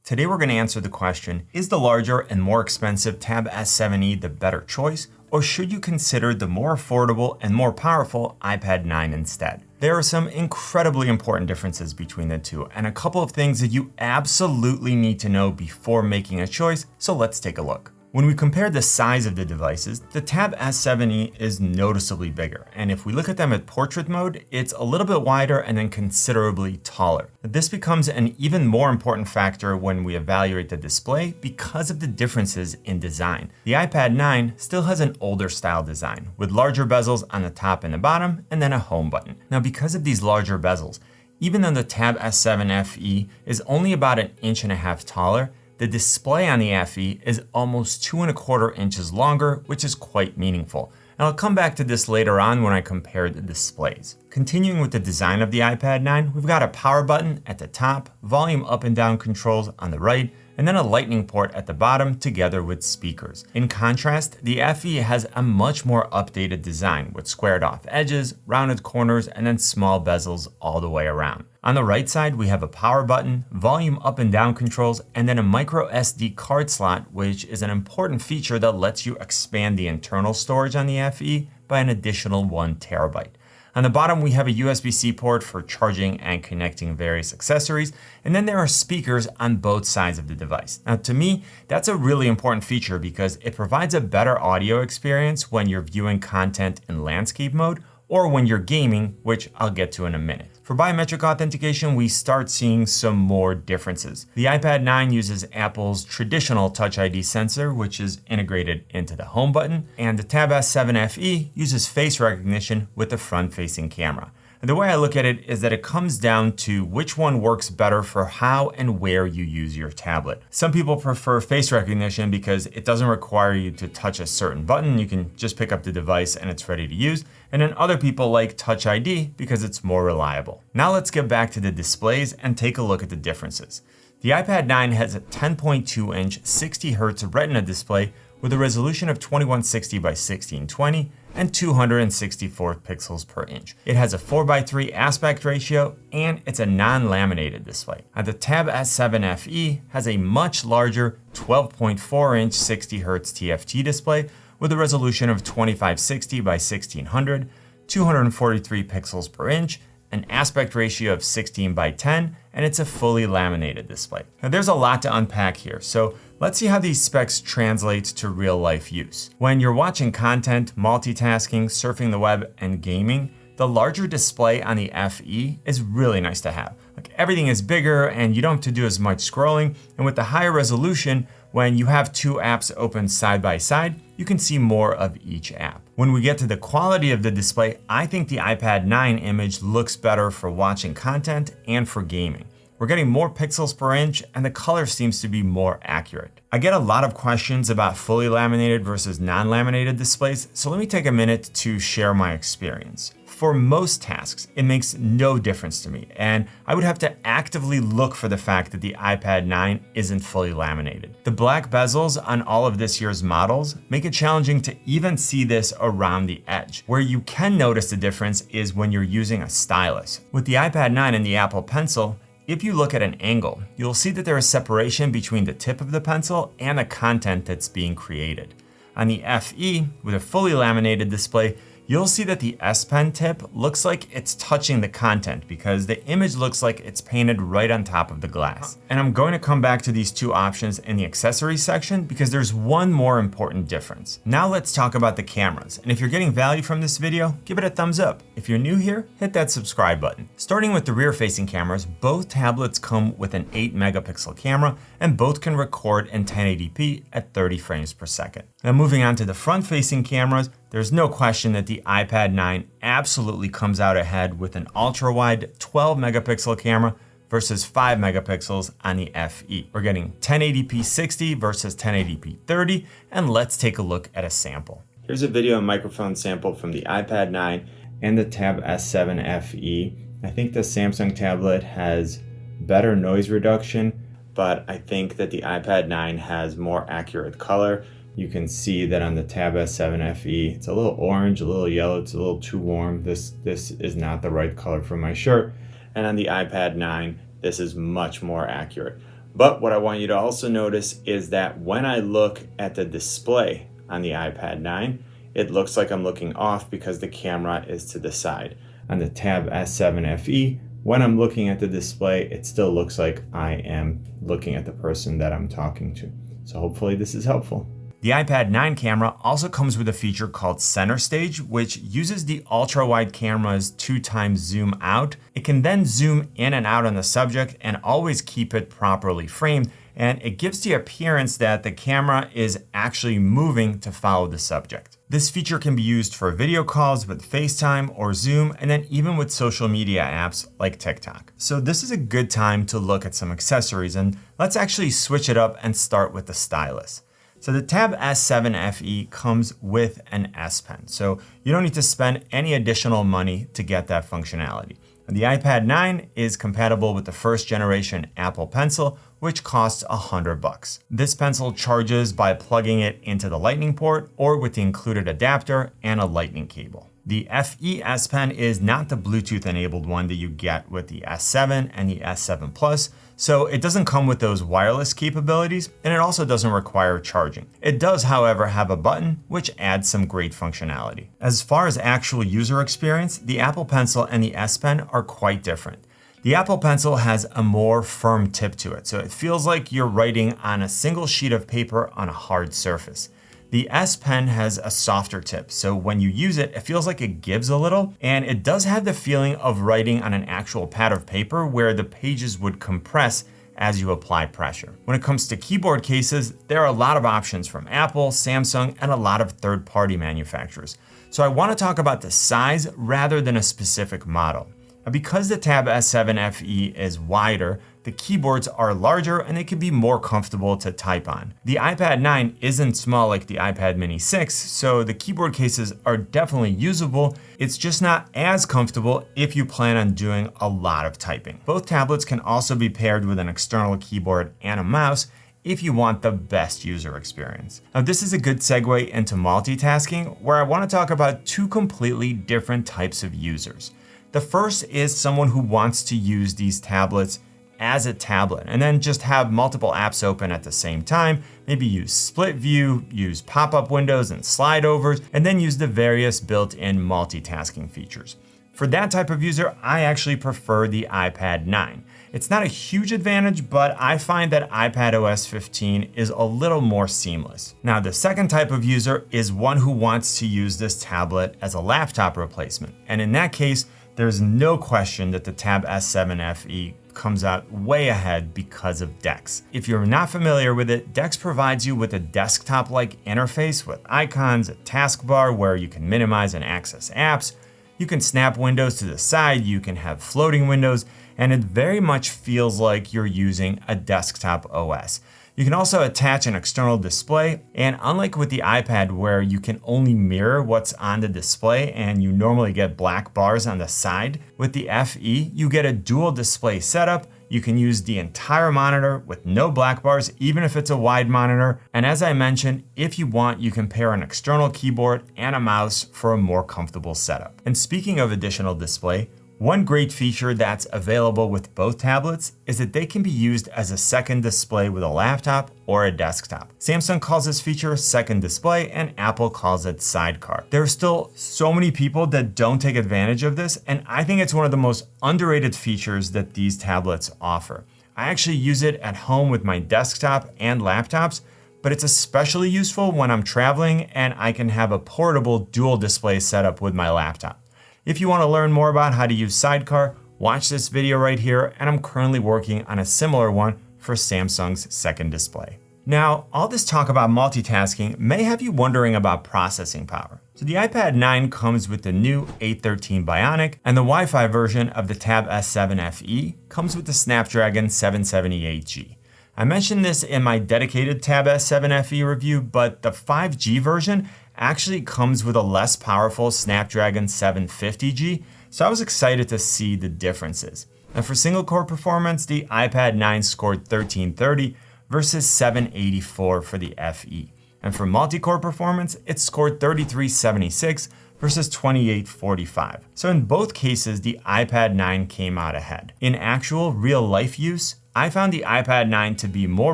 Today we're going to answer the question, is the larger and more expensive Tab S7e the better choice, or should you consider the more affordable and more powerful iPad 9 instead? There are some incredibly important differences between the two, and a couple of things that you absolutely need to know before making a choice, so let's take a look. When we compare the size of the devices, the Tab S7e is noticeably bigger, and if we look at them at portrait mode, it's a little bit wider and then considerably taller. This becomes an even more important factor when we evaluate the display because of the differences in design. The iPad 9 still has an older style design, with larger bezels on the top and the bottom, and then a home button. Now, because of these larger bezels, even though the Tab S7 FE is only about 1.5 inches taller, the display on the FE is almost 2.25 inches longer, which is quite meaningful. And I'll come back to this later on when I compare the displays. Continuing with the design of the iPad 9, we've got a power button at the top, volume up and down controls on the right, and then a lightning port at the bottom together with speakers. In contrast, the FE has a much more updated design with squared off edges, rounded corners, and then small bezels all the way around. On the right side, we have a power button, volume up and down controls, and then a micro SD card slot, which is an important feature that lets you expand the internal storage on the FE by an additional 1 terabyte. On the bottom, we have a USB-C port for charging and connecting various accessories, and then there are speakers on both sides of the device. Now, to me, that's a really important feature because it provides a better audio experience when you're viewing content in landscape mode or when you're gaming, which I'll get to in a minute. For biometric authentication, we start seeing some more differences. The iPad 9 uses Apple's traditional Touch ID sensor, which is integrated into the home button, and the Tab S7 FE uses face recognition with the front-facing camera. And the way I look at it is that it comes down to which one works better for how and where you use your tablet. Some people prefer face recognition because it doesn't require you to touch a certain button. You can just pick up the device and it's ready to use. And then other people like Touch ID because it's more reliable. Now let's get back to the displays and take a look at the differences. The iPad 9 has a 10.2-inch 60Hz Retina display with a resolution of 2160 by 1620 and 264 pixels per inch. It has a 4:3 aspect ratio and it's a non-laminated display. Now, the Tab S7 FE has a much larger 12.4-inch 60Hz TFT display with a resolution of 2560 by 1600, 243 pixels per inch, an aspect ratio of 16 by 10, and it's a fully laminated display. Now there's a lot to unpack here, so let's see how these specs translate to real life use. When you're watching content, multitasking, surfing the web, and gaming, the larger display on the FE is really nice to have. Like, everything is bigger and you don't have to do as much scrolling, and with the higher resolution, when you have two apps open side by side, you can see more of each app. When we get to the quality of the display, I think the iPad 9 image looks better for watching content and for gaming. We're getting more pixels per inch and the color seems to be more accurate. I get a lot of questions about fully laminated versus non-laminated displays, so let me take a minute to share my experience. For most tasks, it makes no difference to me, and I would have to actively look for the fact that the iPad 9 isn't fully laminated. The black bezels on all of this year's models make it challenging to even see this around the edge. Where you can notice the difference is when you're using a stylus. With the iPad 9 and the Apple Pencil, if you look at an angle, you'll see that there is separation between the tip of the pencil and the content that's being created. On the FE, with a fully laminated display, you'll see that the S Pen tip looks like it's touching the content because the image looks like it's painted right on top of the glass. And I'm going to come back to these two options in the accessories section because there's one more important difference. Now let's talk about the cameras. And if you're getting value from this video, give it a thumbs up. If you're new here, hit that subscribe button. Starting with the rear-facing cameras, both tablets come with an 8-megapixel camera and both can record in 1080p at 30 frames per second. Now moving on to the front-facing cameras, there's no question that the iPad 9 absolutely comes out ahead with an ultra-wide 12-megapixel camera versus 5 megapixels on the FE. We're getting 1080p 60 versus 1080p 30, and let's take a look at a sample. Here's a video and microphone sample from the iPad 9 and the Tab S7 FE. I think the Samsung tablet has better noise reduction, but I think that the iPad 9 has more accurate color. You can see that on the Tab S7 FE, it's a little orange, a little yellow, it's a little too warm. This is not the right color for my shirt. And on the iPad 9, this is much more accurate. But what I want you to also notice is that when I look at the display on the iPad 9, it looks like I'm looking off because the camera is to the side. On the Tab S7 FE, when I'm looking at the display, it still looks like I am looking at the person that I'm talking to. So hopefully this is helpful. The iPad 9 camera also comes with a feature called Center Stage, which uses the ultra-wide camera's 2x zoom out. It can then zoom in and out on the subject and always keep it properly framed, and it gives the appearance that the camera is actually moving to follow the subject. This feature can be used for video calls with FaceTime or Zoom, and then even with social media apps like TikTok. So this is a good time to look at some accessories, and let's actually switch it up and start with the stylus. So the Tab S7 FE comes with an S Pen, so you don't need to spend any additional money to get that functionality. And the iPad 9 is compatible with the first generation Apple Pencil, which costs $100. This pencil charges by plugging it into the Lightning port or with the included adapter and a Lightning cable. The FE S Pen is not the Bluetooth enabled one that you get with the S7 and the S7 Plus, so it doesn't come with those wireless capabilities, and it also doesn't require charging. It does, however, have a button, which adds some great functionality. As far as actual user experience, the Apple Pencil and the S Pen are quite different. The Apple Pencil has a more firm tip to it, so it feels like you're writing on a single sheet of paper on a hard surface. The S Pen has a softer tip, so when you use it, it feels like it gives a little, and it does have the feeling of writing on an actual pad of paper where the pages would compress as you apply pressure. When it comes to keyboard cases, there are a lot of options from Apple, Samsung, and a lot of third-party manufacturers. So I want to talk about the size rather than a specific model. Now, because the Tab S7 FE is wider, the keyboards are larger and they can be more comfortable to type on. The iPad 9 isn't small like the iPad Mini 6, so the keyboard cases are definitely usable. It's just not as comfortable if you plan on doing a lot of typing. Both tablets can also be paired with an external keyboard and a mouse if you want the best user experience. Now, this is a good segue into multitasking, where I want to talk about two completely different types of users. The first is someone who wants to use these tablets as a tablet and then just have multiple apps open at the same time, maybe use split view, use pop-up windows and slide overs, and then use the various built-in multitasking features. For that type of user, I actually prefer the iPad 9. It's not a huge advantage, but I find that iPadOS 15 is a little more seamless. Now, the second type of user is one who wants to use this tablet as a laptop replacement. And in that case, there's no question that the Tab S7 FE comes out way ahead because of DeX. If you're not familiar with it, DeX provides you with a desktop-like interface with icons, a taskbar where you can minimize and access apps, you can snap windows to the side, you can have floating windows, and it very much feels like you're using a desktop OS. You can also attach an external display, and unlike with the iPad where you can only mirror what's on the display and you normally get black bars on the side, with the FE you get a dual display setup. You can use the entire monitor with no black bars, even if it's a wide monitor. And as I mentioned, if you want, you can pair an external keyboard and a mouse for a more comfortable setup. And speaking of additional display, one great feature that's available with both tablets is that they can be used as a second display with a laptop or a desktop. Samsung calls this feature second display and Apple calls it sidecar. There are still so many people that don't take advantage of this, and I think it's one of the most underrated features that these tablets offer. I actually use it at home with my desktop and laptops, but it's especially useful when I'm traveling and I can have a portable dual display setup with my laptop. If you want to learn more about how to use Sidecar, watch this video right here, and I'm currently working on a similar one for Samsung's second display. Now, all this talk about multitasking may have you wondering about processing power. So the iPad 9 comes with the new 813 Bionic, and the Wi-Fi version of the Tab S7 FE comes with the Snapdragon 778G. I mentioned this in my dedicated Tab S7 FE review, but the 5G version actually comes with a less powerful Snapdragon 750G, so I was excited to see the differences. And for single core performance, the iPad 9 scored 1330 versus 784 for the FE. And for multi-core performance, it scored 3376 versus 2845. So in both cases, the iPad 9 came out ahead. In actual real life use, I found the iPad 9 to be more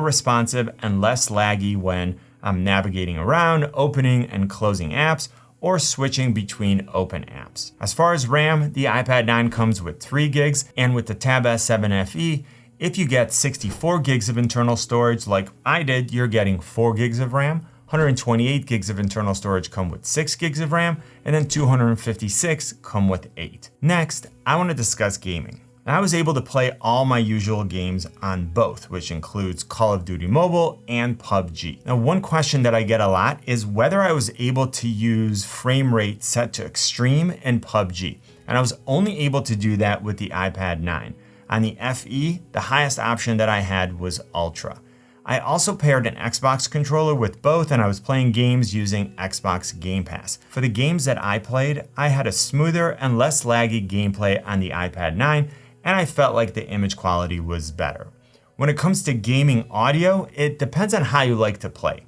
responsive and less laggy when I'm navigating around, opening and closing apps, or switching between open apps. As far as RAM, the iPad 9 comes with 3 gigs, and with the Tab S7 FE, if you get 64 gigs of internal storage like I did, you're getting 4 gigs of RAM. 128 gigs of internal storage come with 6 gigs of RAM, and then 256 come with 8. Next, I want to discuss gaming. I was able to play all my usual games on both, which includes Call of Duty Mobile and PUBG. Now, one question that I get a lot is whether I was able to use frame rate set to extreme in PUBG, and I was only able to do that with the iPad 9. On the FE, the highest option that I had was Ultra. I also paired an Xbox controller with both, and I was playing games using Xbox Game Pass. For the games that I played, I had a smoother and less laggy gameplay on the iPad 9, and I felt like the image quality was better. When it comes to gaming audio, it depends on how you like to play.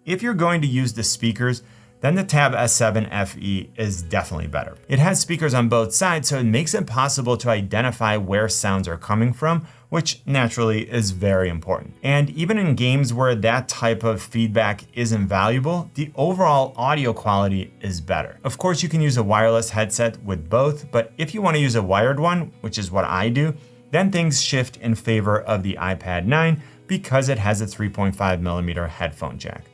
If you're going to use the speakers, then the Tab S7 FE is definitely better. It has speakers on both sides, so it makes it possible to identify where sounds are coming from, which naturally is very important. And even in games where that type of feedback isn't valuable, the overall audio quality is better. Of course, you can use a wireless headset with both, but if you want to use a wired one, which is what I do, then things shift in favor of the iPad 9 because it has a 3.5mm headphone jack.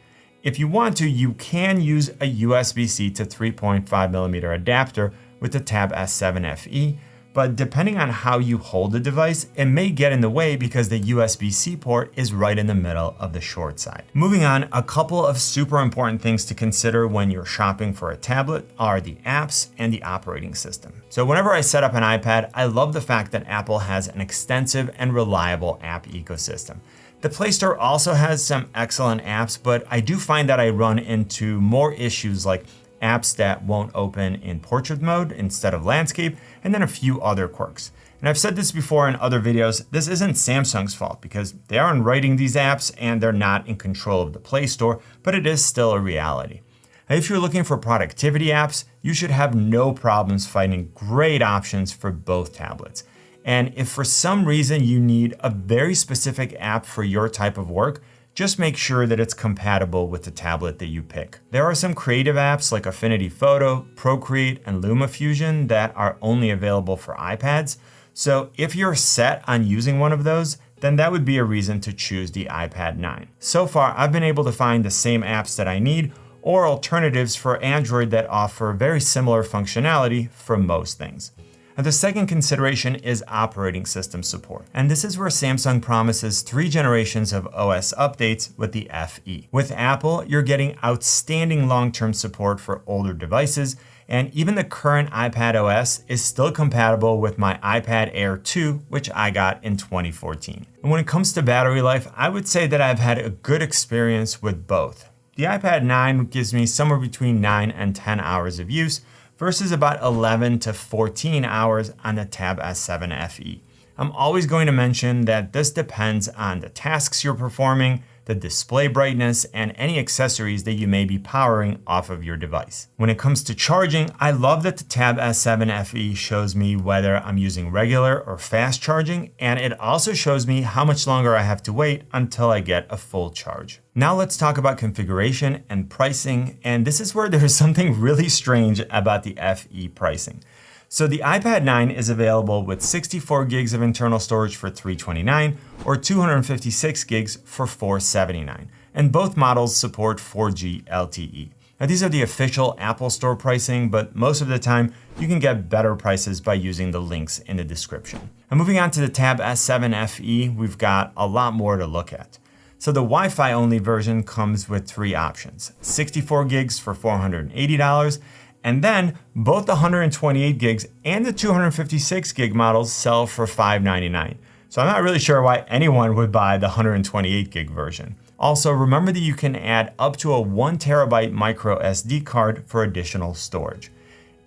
If you want to, you can use a USB-C to 3.5mm adapter with the Tab S7 FE, but depending on how you hold the device, it may get in the way because the USB-C port is right in the middle of the short side. Moving on, a couple of super important things to consider when you're shopping for a tablet are the apps and the operating system. So whenever I set up an iPad, I love the fact that Apple has an extensive and reliable app ecosystem. The Play Store also has some excellent apps, but I do find that I run into more issues like apps that won't open in portrait mode instead of landscape, and then a few other quirks. And I've said this before in other videos, this isn't Samsung's fault because they aren't writing these apps and they're not in control of the Play Store, but it is still a reality. Now, if you're looking for productivity apps, you should have no problems finding great options for both tablets. And if for some reason you need a very specific app for your type of work, just make sure that it's compatible with the tablet that you pick. There are some creative apps like Affinity Photo, Procreate, and LumaFusion that are only available for iPads. So if you're set on using one of those, then that would be a reason to choose the iPad 9. So far, I've been able to find the same apps that I need or alternatives for Android that offer very similar functionality for most things. Now, the second consideration is operating system support. And this is where Samsung promises 3 generations of OS updates with the FE. With Apple, you're getting outstanding long-term support for older devices, and even the current iPad OS is still compatible with my iPad Air 2, which I got in 2014. And when it comes to battery life, I would say that I've had a good experience with both. The iPad 9 gives me somewhere between 9 and 10 hours of use, versus about 11 to 14 hours on the Tab S7 FE. I'm always going to mention that this depends on the tasks you're performing, the display brightness, and any accessories that you may be powering off of your device. When it comes to charging, I love that the Tab S7 FE shows me whether I'm using regular or fast charging, and it also shows me how much longer I have to wait until I get a full charge. Now let's talk about configuration and pricing, and this is where there's something really strange about the FE pricing. So the iPad 9 is available with 64 gigs of internal storage for $329 or 256 gigs for $479, and both models support 4G LTE. Now these are the official Apple Store pricing, but most of the time you can get better prices by using the links in the description. Now moving on to the Tab S7 FE, we've got a lot more to look at. So the Wi-Fi only version comes with 3 options, 64 gigs for $480, and then both the 128 gigs and the 256 gig models sell for $599. So I'm not really sure why anyone would buy the 128 gig version. Also, remember that you can add up to a 1 terabyte micro SD card for additional storage.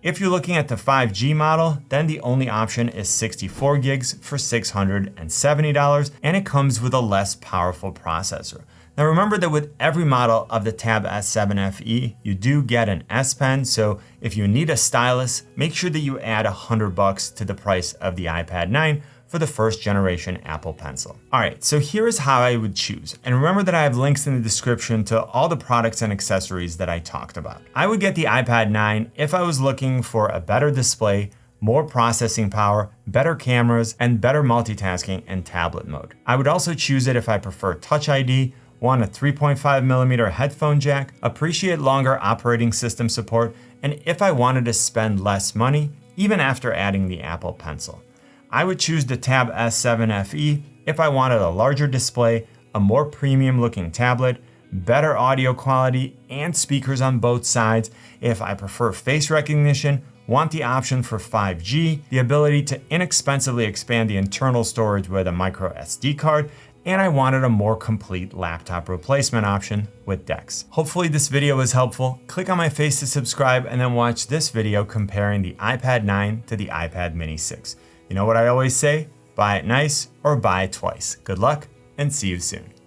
If you're looking at the 5G model, then the only option is 64 gigs for $670, and it comes with a less powerful processor. Now remember that with every model of the Tab S7 FE, you do get an S Pen, so if you need a stylus, make sure that you add $100 to the price of the iPad 9 for the first generation Apple Pencil. All right, so here is how I would choose. And remember that I have links in the description to all the products and accessories that I talked about. I would get the iPad 9 if I was looking for a better display, more processing power, better cameras, and better multitasking in tablet mode. I would also choose it if I prefer Touch ID, want a 3.5mm headphone jack, appreciate longer operating system support, and if I wanted to spend less money, even after adding the Apple Pencil. I would choose the Tab S7 FE if I wanted a larger display, a more premium looking tablet, better audio quality, and speakers on both sides. If I prefer face recognition, want the option for 5G, the ability to inexpensively expand the internal storage with a micro SD card, and I wanted a more complete laptop replacement option with DeX. Hopefully this video was helpful. Click on my face to subscribe and then watch this video comparing the iPad 9 to the iPad Mini 6. You know what I always say? Buy it nice or buy it twice. Good luck and see you soon.